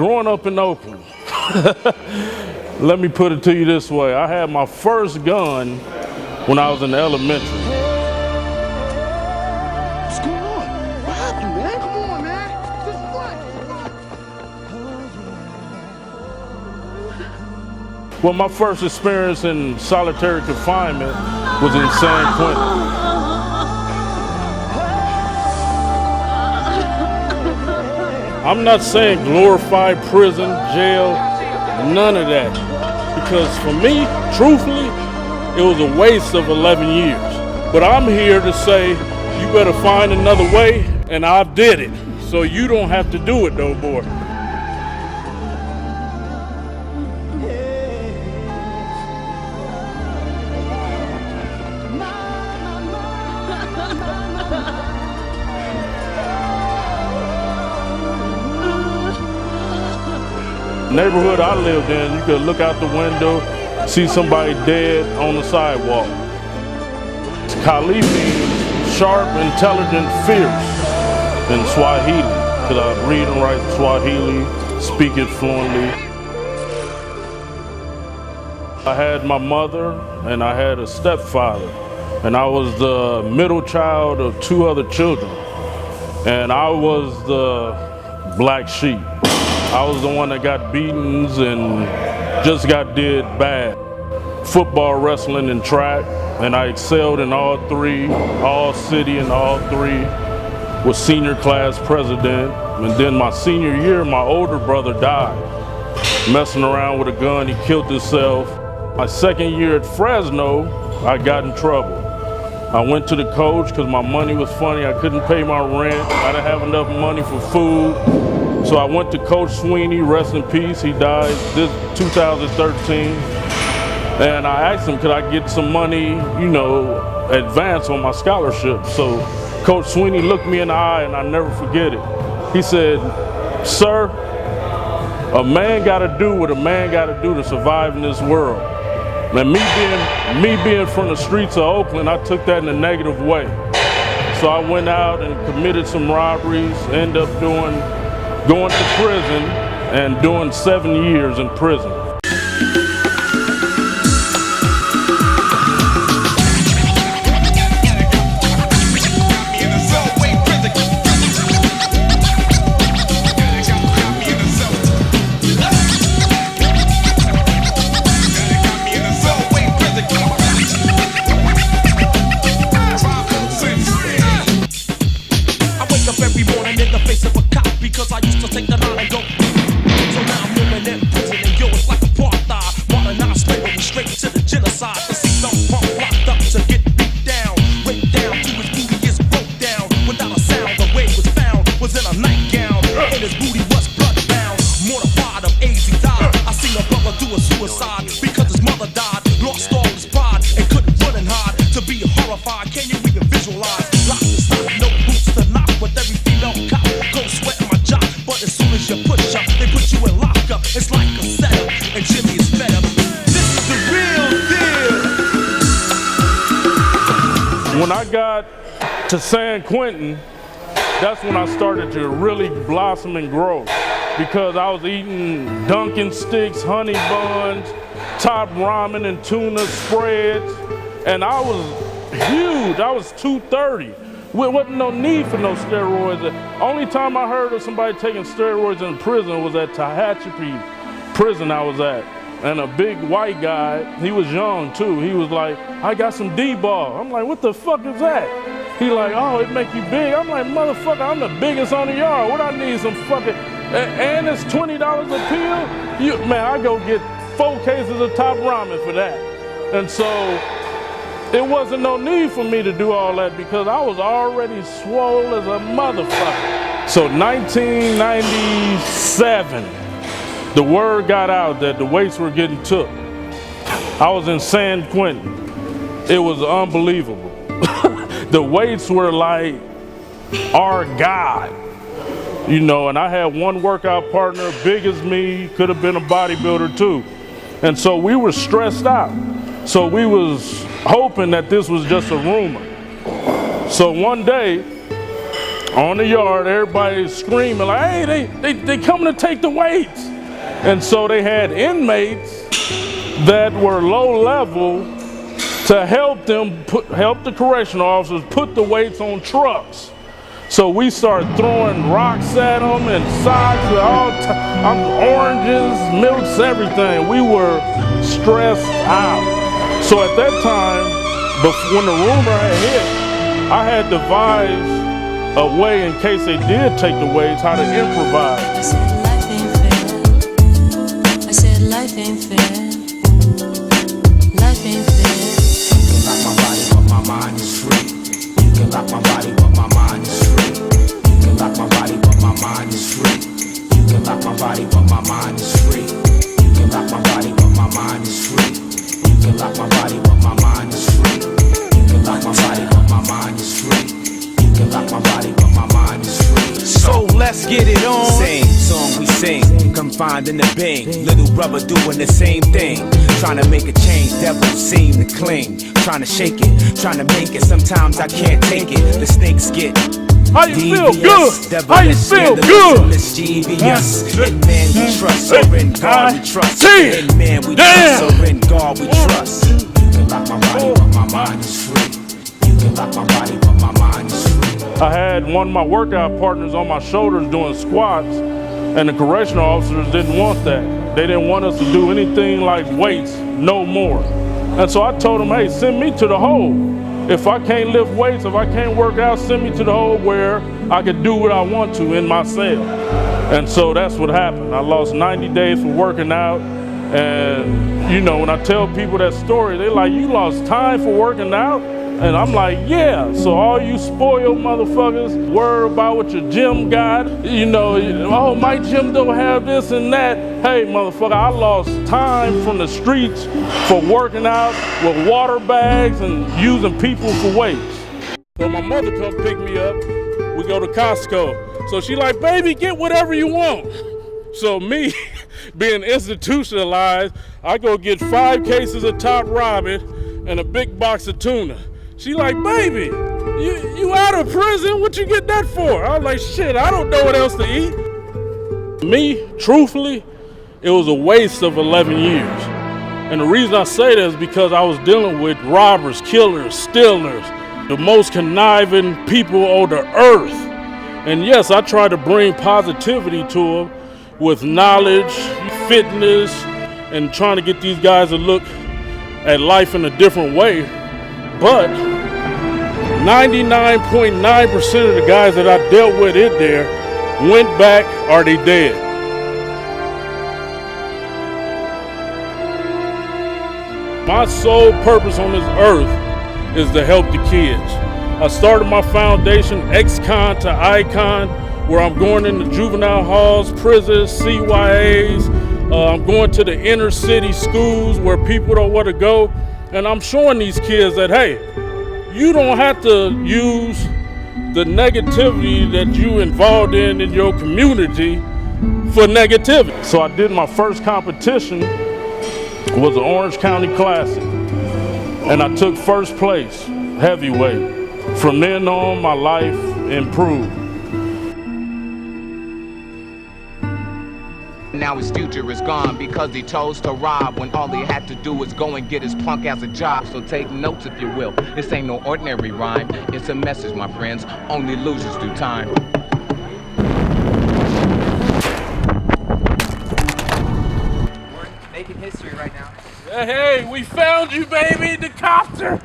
Growing up in Oakland, let me put it to you this way. I had my first gun when I was in elementary. What's going on? What happened, man? Come on, man. This is what? Well, my first experience in solitary confinement was in San Quentin. I'm not saying glorified prison, jail, none of that. Because for me, truthfully, it was a waste of 11 years. But I'm here to say, you better find another way, and I did it. So you don't have to do it no more. Neighborhood I lived in, you could look out the window, see somebody dead on the sidewalk. Kali means sharp, intelligent, fierce in Swahili, because I read and write Swahili, speak it fluently. I had my mother and I had a stepfather, and I was the middle child of 2 other children, and I was the black sheep. I was the one that got beatings and just got did bad. Football, wrestling, and track, and I excelled in all 3, all city and all 3, was senior class president. And then my senior year, my older brother died. Messing around with a gun, he killed himself. My second year at Fresno, I got in trouble. I went to the coach because my money was funny. I couldn't pay my rent. I didn't have enough money for food. So I went to Coach Sweeney, rest in peace. He died this 2013. And I asked him, could I get some money, you know, advance on my scholarship? So Coach Sweeney looked me in the eye, and I never forget it. He said, sir, a man gotta do what a man gotta do to survive in this world. And me being from the streets of Oakland, I took that in a negative way. So I went out and committed some robberies, ended up going to prison and doing 7 years in prison. Because I used to take the line and go. So now I'm living in prison, and yo, it's like apartheid. Modernized slavery straight to the genocide. The seatbelt pump locked up to get beat down. Raped down to his booty is broke down. Without a sound, the way was found was in a nightgown. And his booty was bloodbound. Mortified of AIDS, he died. I seen a brother do a suicide because his mother died. Lost all his pride and couldn't run and hide. To be horrified, can you even visualize? Lock the stock, no boots to knock with every female cop. Go sweat my job, but as soon as you push up, they put you in lockup. It's like a setup, and Jimmy is fed up. This is the real deal. When I got to San Quentin, that's when I started to really blossom and grow, because I was eating Dunkin' sticks, honey buns, top ramen and tuna spreads, and I was huge. I was 230. There wasn't no need for no steroids. The only time I heard of somebody taking steroids in prison was at Tehachapi prison I was at. And a big white guy, he was young too, he was like, I got some D-ball. I'm like, what the fuck is that? He like, oh, it make you big. I'm like, motherfucker, I'm the biggest on the yard. What I need some fucking, and it's $20 a pill? Man, I go get 4 cases of top ramen for that. And so, it wasn't no need for me to do all that because I was already swole as a motherfucker. So 1997, the word got out that the weights were getting took. I was in San Quentin. It was unbelievable. The weights were like our God, you know, and I had one workout partner, big as me, could have been a bodybuilder too. And so we were stressed out. So we was hoping that this was just a rumor. So one day, on the yard, everybody's screaming like, hey, they coming to take the weights. And so they had inmates that were low level to help them help the correctional officers put the weights on trucks. So we started throwing rocks at them and socks, oranges, milks, everything. We were stressed out. So at that time, when the rumor had hit, I had devised a way in case they did take the weights, how to improvise. I said life ain't fair. I said life ain't fair. Life ain't fair. You can lock my body, but my mind is free. You can lock my body, but my mind is free. You can lock my body, but my mind is free. You can lock my body, but my mind is free. You can lock my body, but my mind is free. You can lock my body, but my mind is free. You can lock my body, but my mind is free. You can lock my body, but my mind is free. So let's get it on. Same song we sing, confined in the bing. Little brother doing the same thing. Trying to make a change, devils seem to cling. Trying to shake it, trying to make it. Sometimes I can't take it. The snakes get How you feel? devious, Good. How you devilish, feel? scandalous, Good. mischievous. In man we trust, or in God we trust. In man we trust, or in God we trust. You can lock my body, but my mind is free. You can lock my body, but my mind is free. I had one of my workout partners on my shoulders doing squats, and the correctional officers didn't want that. They didn't want us to do anything like weights, no more. And so I told them, hey, send me to the hole. If I can't lift weights, if I can't work out, send me to the hole where I can do what I want to in my cell. And so that's what happened. I lost 90 days for working out. And, you know, when I tell people that story, they're like, you lost time for working out? And I'm like, yeah. So all you spoiled motherfuckers worry about what your gym got. You know, oh, my gym don't have this and that. Hey, motherfucker, I lost time from the streets for working out with water bags and using people for weights. So my mother come pick me up. We go to Costco. So she like, baby, get whatever you want. So me, being institutionalized, I go get 5 cases of Top Robin and a big box of tuna. She like, baby, you out of prison? What you get that for? I was like, shit, I don't know what else to eat. Me, truthfully, it was a waste of 11 years. And the reason I say that is because I was dealing with robbers, killers, stealers, the most conniving people on the earth. And yes, I tried to bring positivity to them with knowledge, fitness, and trying to get these guys to look at life in a different way. But 99.9% of the guys that I dealt with in there went back or they dead. My sole purpose on this earth is to help the kids. I started my foundation, ex-con to icon, where I'm going into juvenile halls, prisons, CYAs. I'm going to the inner city schools where people don't want to go. And I'm showing these kids that, hey, you don't have to use the negativity that you involved in your community for negativity. So I did my first competition, was the Orange County Classic. And I took first place, heavyweight. From then on, my life improved. Now his future is gone because he chose to rob when all he had to do was go and get his punk ass a job. So take notes if you will. This ain't no ordinary rhyme. It's a message, my friends. Only losers do time. We're making history right now. Hey, we found you, baby, the copter.